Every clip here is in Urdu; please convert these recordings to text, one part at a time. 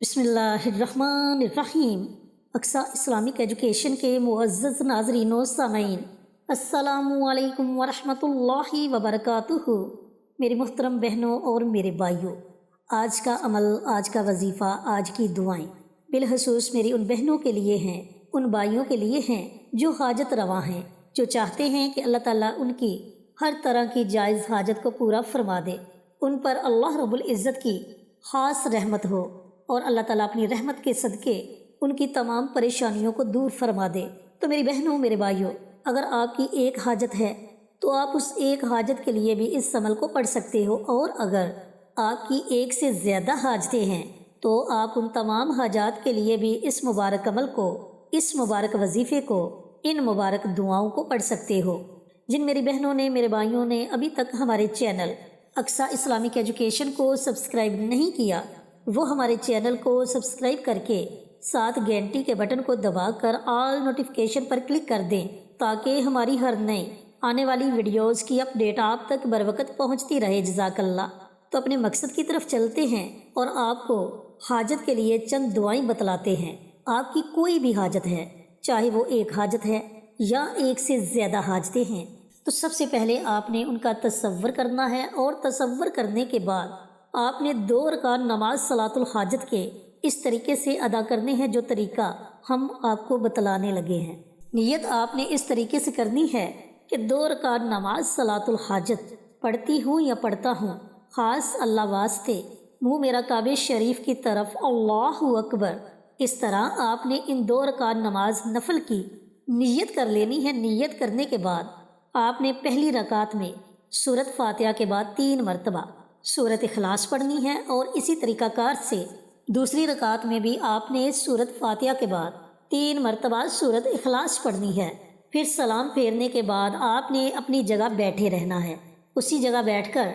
بسم اللہ الرحمن الرحیم۔ اقصی اسلامک ایجوکیشن کے معزز ناظرین و سامعین، السلام علیکم ورحمۃ اللہ وبرکاتہ۔ میری محترم بہنوں اور میرے بھائیوں، آج کا عمل، آج کا وظیفہ، آج کی دعائیں بالخصوص میری ان بہنوں کے لیے ہیں، ان بھائیوں کے لیے ہیں جو حاجت رواں ہیں، جو چاہتے ہیں کہ اللہ تعالیٰ ان کی ہر طرح کی جائز حاجت کو پورا فرما دے، ان پر اللہ رب العزت کی خاص رحمت ہو اور اللہ تعالیٰ اپنی رحمت کے صدقے ان کی تمام پریشانیوں کو دور فرما دے۔ تو میری بہنوں، میرے بھائیوں، اگر آپ کی ایک حاجت ہے تو آپ اس ایک حاجت کے لیے بھی اس عمل کو پڑھ سکتے ہو، اور اگر آپ کی ایک سے زیادہ حاجتیں ہیں تو آپ ان تمام حاجات کے لیے بھی اس مبارک عمل کو، اس مبارک وظیفے کو، ان مبارک دعاؤں کو پڑھ سکتے ہو۔ جن میری بہنوں نے، میرے بھائیوں نے ابھی تک ہمارے چینل اقصی اسلامک ایجوکیشن کو سبسکرائب نہیں کیا، وہ ہمارے چینل کو سبسکرائب کر کے ساتھ گھنٹی کے بٹن کو دبا کر آل نوٹیفیکیشن پر کلک کر دیں، تاکہ ہماری ہر نئی آنے والی ویڈیوز کی اپڈیٹ آپ تک بروقت پہنچتی رہے۔ جزاک اللہ۔ تو اپنے مقصد کی طرف چلتے ہیں اور آپ کو حاجت کے لیے چند دعائیں بتلاتے ہیں۔ آپ کی کوئی بھی حاجت ہے، چاہے وہ ایک حاجت ہے یا ایک سے زیادہ حاجتیں ہیں، تو سب سے پہلے آپ نے ان کا تصور کرنا ہے، اور تصور کرنے کے بعد آپ نے 2 رکعت نماز صلاۃ الحاجت کے اس طریقے سے ادا کرنے ہیں جو طریقہ ہم آپ کو بتلانے لگے ہیں۔ نیت آپ نے اس طریقے سے کرنی ہے کہ 2 رکعت نماز صلاۃ الحاجت پڑھتی ہوں یا پڑھتا ہوں، خاص اللہ واسطے منہ میرا کعبہ شریف کی طرف، اللہ اکبر۔ اس طرح آپ نے ان 2 رکعت نماز نفل کی نیت کر لینی ہے۔ نیت کرنے کے بعد آپ نے پہلی رکعت میں سورۃ فاتحہ کے بعد 3 مرتبہ سورۃ اخلاص پڑھنی ہے، اور اسی طریقہ کار سے دوسری رکعت میں بھی آپ نے سورۃ فاتحہ کے بعد 3 مرتبہ سورۃ اخلاص پڑھنی ہے۔ پھر سلام پھیرنے کے بعد آپ نے اپنی جگہ بیٹھے رہنا ہے۔ اسی جگہ بیٹھ کر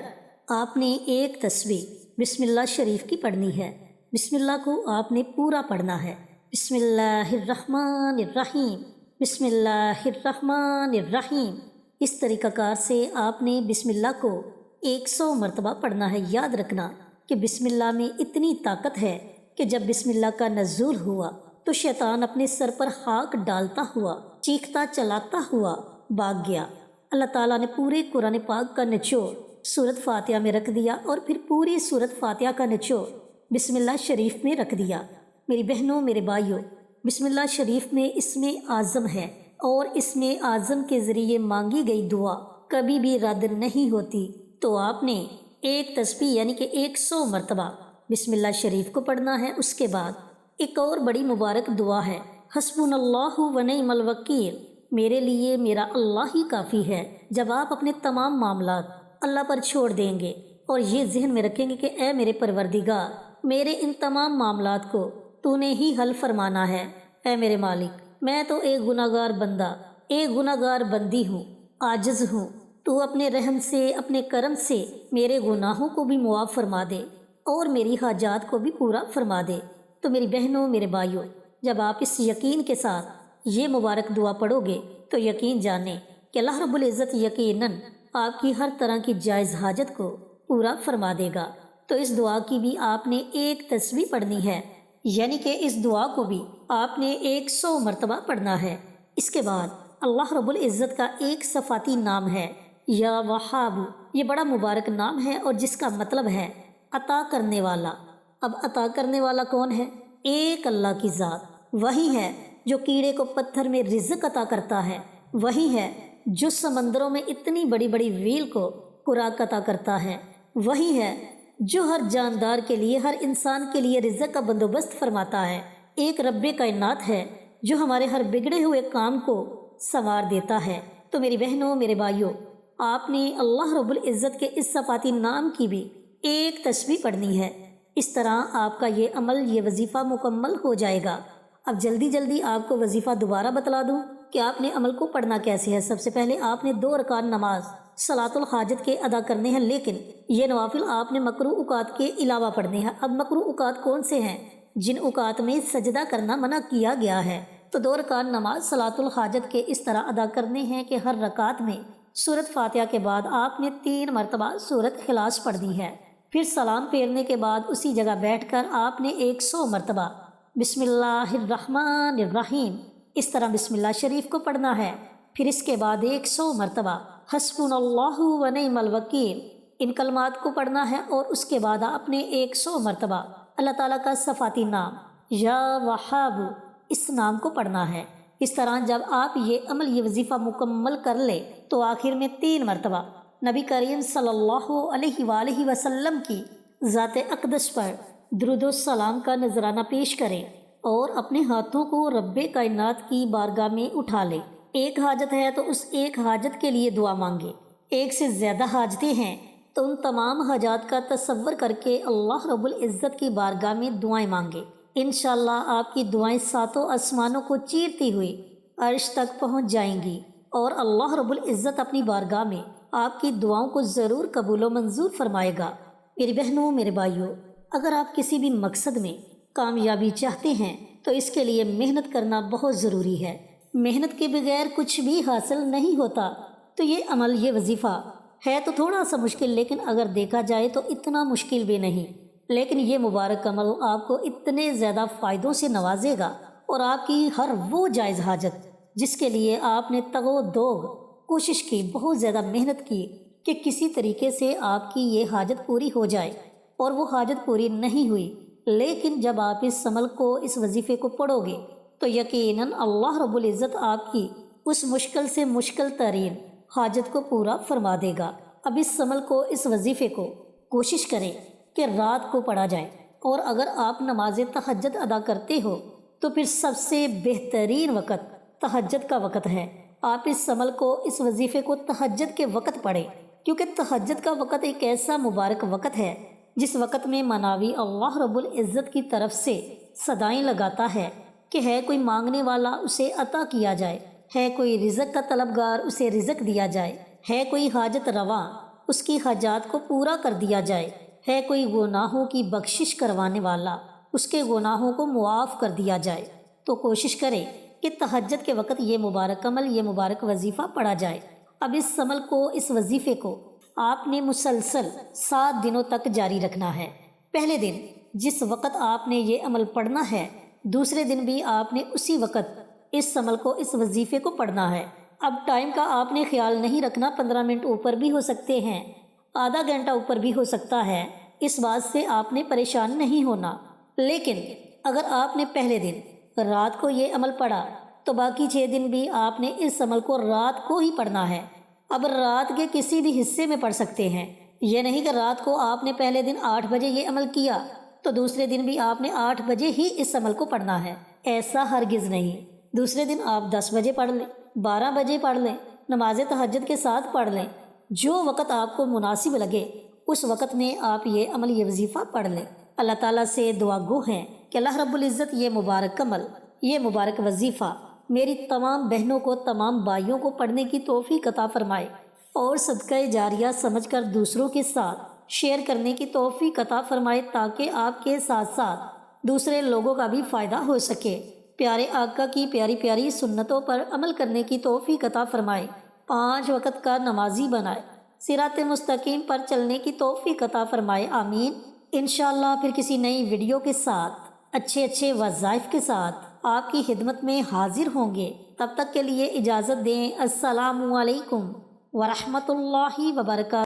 آپ نے ایک تسبیح بسم اللہ شریف کی پڑھنی ہے۔ بسم اللہ کو آپ نے پورا پڑھنا ہے۔ بسم اللہ الرحمن الرحیم، بسم اللہ الرحمن الرحیم۔ اس طریقہ کار سے آپ نے بسم اللہ کو 100 مرتبہ پڑھنا ہے۔ یاد رکھنا کہ بسم اللہ میں اتنی طاقت ہے کہ جب بسم اللہ کا نزول ہوا تو شیطان اپنے سر پر خاک ڈالتا ہوا، چیختا چلاتا ہوا بھاگ گیا۔ اللہ تعالیٰ نے پورے قرآن پاک کا نچوڑ سورۃ فاتحہ میں رکھ دیا، اور پھر پوری سورۃ فاتحہ کا نچوڑ بسم اللہ شریف میں رکھ دیا۔ میری بہنوں، میرے بھائیوں، بسم اللہ شریف میں اسم اعظم ہے، اور اسم اعظم کے ذریعے مانگی گئی دعا کبھی بھی رد نہیں ہوتی۔ تو آپ نے ایک تسبیح یعنی کہ 100 مرتبہ بسم اللہ شریف کو پڑھنا ہے۔ اس کے بعد ایک اور بڑی مبارک دعا ہے، حسبنا اللہ و نعم الوکیل، میرے لیے میرا اللہ ہی کافی ہے۔ جب آپ اپنے تمام معاملات اللہ پر چھوڑ دیں گے اور یہ ذہن میں رکھیں گے کہ اے میرے پروردگار، میرے ان تمام معاملات کو تو نے ہی حل فرمانا ہے۔ اے میرے مالک، میں تو ایک گناہ گار بندہ، ایک گناہ گار بندی ہوں، عاجز ہوں، تو اپنے رحم سے، اپنے کرم سے میرے گناہوں کو بھی معاف فرما دے اور میری حاجات کو بھی پورا فرما دے۔ تو میری بہنوں، میرے بھائیوں، جب آپ اس یقین کے ساتھ یہ مبارک دعا پڑھو گے تو یقین جانیں کہ اللہ رب العزت یقیناً آپ کی ہر طرح کی جائز حاجت کو پورا فرما دے گا۔ تو اس دعا کی بھی آپ نے ایک تسبیح پڑھنی ہے، یعنی کہ اس دعا کو بھی آپ نے 100 مرتبہ پڑھنا ہے۔ اس کے بعد اللہ رب العزت کا ایک صفاتی نام ہے، یا وہاب۔ یہ بڑا مبارک نام ہے، اور جس کا مطلب ہے عطا کرنے والا۔ اب عطا کرنے والا کون ہے؟ ایک اللہ کی ذات۔ وہی ہے جو کیڑے کو پتھر میں رزق عطا کرتا ہے، وہی ہے جو سمندروں میں اتنی بڑی بڑی ویل کو خوراک عطا کرتا ہے، وہی ہے جو ہر جاندار کے لیے، ہر انسان کے لیے رزق کا بندوبست فرماتا ہے۔ ایک رب کائنات ہے جو ہمارے ہر بگڑے ہوئے کام کو سنوار دیتا ہے۔ تو میری بہنوں، میرے بھائیوں، آپ نے اللہ رب العزت کے اس صفاتی نام کی بھی ایک تسبیح پڑھنی ہے۔ اس طرح آپ کا یہ عمل، یہ وظیفہ مکمل ہو جائے گا۔ اب جلدی جلدی آپ کو وظیفہ دوبارہ بتلا دوں کہ آپ نے عمل کو پڑھنا کیسے ہے۔ سب سے پہلے آپ نے 2 رکعت نماز صلاۃ الحاجت کے ادا کرنے ہیں، لیکن یہ نوافل آپ نے مکروہ اوقات کے علاوہ پڑھنے ہیں۔ اب مکروہ اوقات کون سے ہیں؟ جن اوقات میں سجدہ کرنا منع کیا گیا ہے۔ تو 2 رکعت نماز صلاۃ الحاجت کے اس طرح ادا کرنے ہیں کہ ہر رکعت میں سورۃ فاتحہ کے بعد آپ نے 3 مرتبہ سورۃ اخلاص پڑھنی ہے، پھر سلام پھیرنے کے بعد اسی جگہ بیٹھ کر آپ نے 100 مرتبہ بسم اللہ الرحمن الرحیم اس طرح بسم اللہ شریف کو پڑھنا ہے۔ پھر اس کے بعد 100 مرتبہ حسبنا اللہ و نعم الوکیل ان کلمات کو پڑھنا ہے، اور اس کے بعد آپ نے 100 مرتبہ اللہ تعالیٰ کا صفاتی نام یا وہاب اس نام کو پڑھنا ہے۔ اس طرح جب آپ یہ عمل، یہ وظیفہ مکمل کر لے تو آخر میں 3 مرتبہ نبی کریم صلی اللہ علیہ وآلہ وسلم کی ذات اقدس پر درود و سلام کا نذرانہ پیش کریں اور اپنے ہاتھوں کو رب کائنات کی بارگاہ میں اٹھا لیں۔ ایک حاجت ہے تو اس ایک حاجت کے لیے دعا مانگے، ایک سے زیادہ حاجتیں ہیں تو ان تمام حاجات کا تصور کر کے اللہ رب العزت کی بارگاہ میں دعائیں مانگے۔ انشاءاللہ آپ کی دعائیں 7 آسمانوں کو چیرتی ہوئی عرش تک پہنچ جائیں گی، اور اللہ رب العزت اپنی بارگاہ میں آپ کی دعاؤں کو ضرور قبول و منظور فرمائے گا۔ میری بہنوں، میرے بھائیوں، اگر آپ کسی بھی مقصد میں کامیابی چاہتے ہیں تو اس کے لیے محنت کرنا بہت ضروری ہے۔ محنت کے بغیر کچھ بھی حاصل نہیں ہوتا۔ تو یہ عمل، یہ وظیفہ ہے تو تھوڑا سا مشکل، لیکن اگر دیکھا جائے تو اتنا مشکل بھی نہیں۔ لیکن یہ مبارک عمل آپ کو اتنے زیادہ فائدوں سے نوازے گا، اور آپ کی ہر وہ جائز حاجت جس کے لیے آپ نے تگ و دوگ کوشش کی، بہت زیادہ محنت کی کہ کسی طریقے سے آپ کی یہ حاجت پوری ہو جائے، اور وہ حاجت پوری نہیں ہوئی، لیکن جب آپ اس عمل کو، اس وظیفے کو پڑھو گے تو یقیناً اللہ رب العزت آپ کی اس مشکل سے مشکل ترین حاجت کو پورا فرما دے گا۔ اب اس عمل کو، اس وظیفے کو کوشش کریں کہ رات کو پڑھا جائے، اور اگر آپ نماز تہجد ادا کرتے ہو تو پھر سب سے بہترین وقت تہجد کا وقت ہے۔ آپ اس عمل کو، اس وظیفے کو تہجد کے وقت پڑھیں، کیونکہ تہجد کا وقت ایک ایسا مبارک وقت ہے جس وقت میں مناوی اللہ رب العزت کی طرف سے صدائیں لگاتا ہے کہ ہے کوئی مانگنے والا اسے عطا کیا جائے، ہے کوئی رزق کا طلبگار اسے رزق دیا جائے، ہے کوئی حاجت رواں اس کی حاجات کو پورا کر دیا جائے، ہے کوئی گناہوں کی بخشش کروانے والا اس کے گناہوں کو معاف کر دیا جائے۔ تو کوشش کرے کہ تہجد کے وقت یہ مبارک عمل، یہ مبارک وظیفہ پڑھا جائے۔ اب اس عمل کو، اس وظیفے کو آپ نے مسلسل 7 دنوں تک جاری رکھنا ہے۔ پہلے دن جس وقت آپ نے یہ عمل پڑھنا ہے، دوسرے دن بھی آپ نے اسی وقت اس عمل کو، اس وظیفے کو پڑھنا ہے۔ اب ٹائم کا آپ نے خیال نہیں رکھنا، 15 منٹ اوپر بھی ہو سکتے ہیں، آدھا گھنٹہ اوپر بھی ہو سکتا ہے، اس بات سے آپ نے پریشان نہیں ہونا۔ لیکن اگر آپ نے پہلے دن رات کو یہ عمل پڑھا تو باقی 6 دن بھی آپ نے اس عمل کو رات کو ہی پڑھنا ہے۔ اب رات کے کسی بھی حصے میں پڑھ سکتے ہیں، یہ نہیں کہ رات کو آپ نے پہلے دن 8 بجے یہ عمل کیا تو دوسرے دن بھی آپ نے 8 بجے ہی اس عمل کو پڑھنا ہے، ایسا ہرگز نہیں۔ دوسرے دن آپ 10 بجے پڑھ لیں، 12 بجے پڑھ لیں، نماز تہجد کے ساتھ پڑھ لیں، جو وقت آپ کو مناسب لگے اس وقت میں آپ یہ عمل، یہ وظیفہ پڑھ لیں۔ اللہ تعالیٰ سے دعا گو ہیں کہ اللہ رب العزت یہ مبارک عمل، یہ مبارک وظیفہ میری تمام بہنوں کو، تمام بھائیوں کو پڑھنے کی توفیق عطا فرمائے، اور صدقہ جاریہ سمجھ کر دوسروں کے ساتھ شیئر کرنے کی توفیق عطا فرمائے، تاکہ آپ کے ساتھ ساتھ دوسرے لوگوں کا بھی فائدہ ہو سکے۔ پیارے آقا کی پیاری پیاری سنتوں پر عمل کرنے کی توفیق عطا فرمائے، 5 وقت کا نمازی بنائے، صراط مستقیم پر چلنے کی توفیق عطا فرمائے، آمین۔ انشاءاللہ پھر کسی نئی ویڈیو کے ساتھ، اچھے وظائف کے ساتھ آپ کی خدمت میں حاضر ہوں گے۔ تب تک کے لیے اجازت دیں۔ السلام علیکم ورحمۃ اللہ وبرکاتہ۔